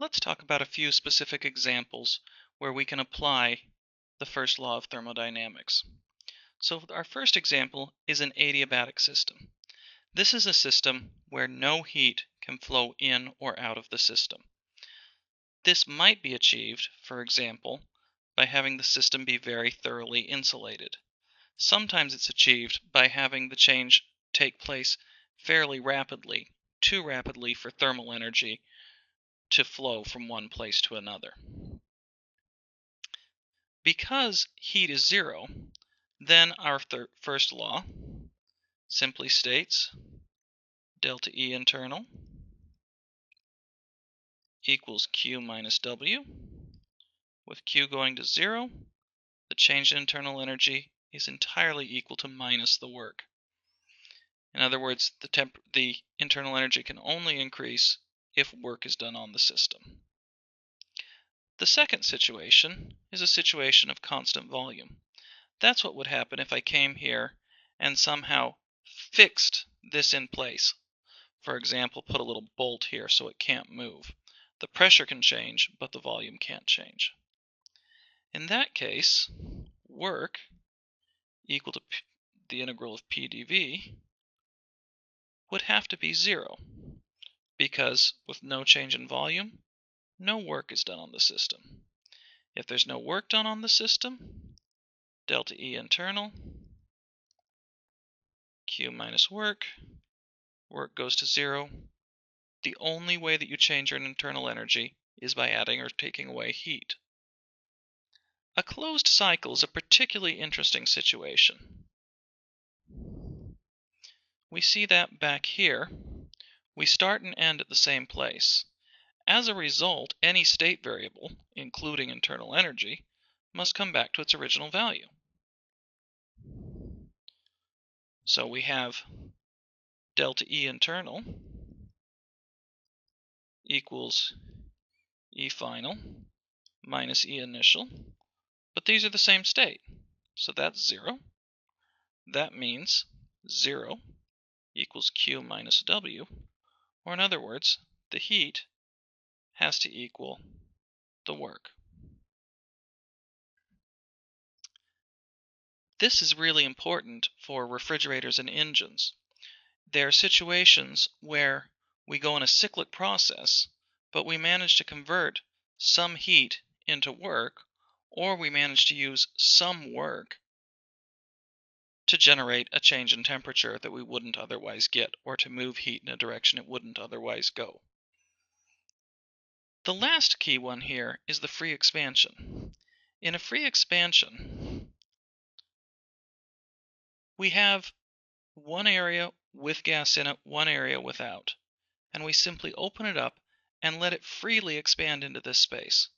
Let's talk about a few specific examples where we can apply the first law of thermodynamics. So our first example is an adiabatic system. This is a system where no heat can flow in or out of the system. This might be achieved, for example, by having the system be very thoroughly insulated. Sometimes it's achieved by having the change take place fairly rapidly, too rapidly for thermal energy to flow from one place to another. Because heat is zero, then our first law simply states delta E internal equals Q minus W. With Q going to zero, the change in internal energy is entirely equal to minus the work. In other words, the internal energy can only increase if work is done on the system. The second situation is a situation of constant volume. That's what would happen if I came here and somehow fixed this in place. For example, put a little bolt here so it can't move. The pressure can change, but the volume can't change. In that case, work equal to the integral of P dV would have to be zero, because with no change in volume, no work is done on the system. If there's no work done on the system, delta E internal, Q minus work goes to zero. The only way that you change your internal energy is by adding or taking away heat. A closed cycle is a particularly interesting situation. We see that back here, we start and end at the same place. As a result, any state variable, including internal energy, must come back to its original value. So we have delta E internal equals E final minus E initial, but these are the same state, so that's zero. That means 0 equals Q minus W, or in other words, the heat has to equal the work. This is really important for refrigerators and engines. There are situations where we go in a cyclic process, but we manage to convert some heat into work, or we manage to use some work to generate a change in temperature that we wouldn't otherwise get, or to move heat in a direction it wouldn't otherwise go. The last key one here is the free expansion. In a free expansion, we have one area with gas in it, one area without, and we simply open it up and let it freely expand into this space.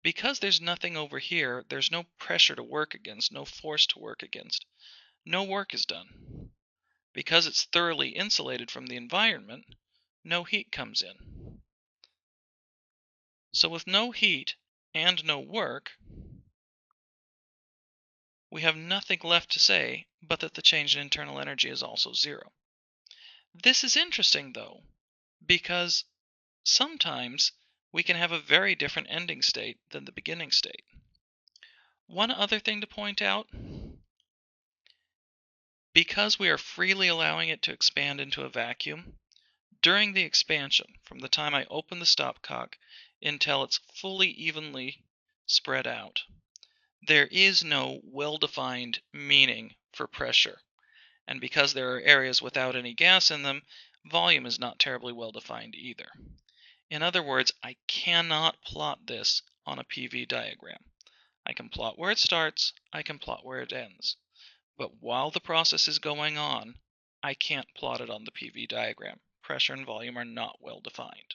Because there's nothing over here, there's no pressure to work against, no force to work against. No work is done. Because it's thoroughly insulated from the environment, no heat comes in. So with no heat and no work, we have nothing left to say but that the change in internal energy is also zero. This is interesting though, because sometimes we can have a very different ending state than the beginning state. One other thing to point out, because we are freely allowing it to expand into a vacuum, during the expansion, from the time I open the stopcock until it's fully evenly spread out, there is no well-defined meaning for pressure. And because there are areas without any gas in them, volume is not terribly well defined either. In other words, I cannot plot this on a PV diagram. I can plot where it starts, I can plot where it ends. But while the process is going on, I can't plot it on the PV diagram. Pressure and volume are not well defined.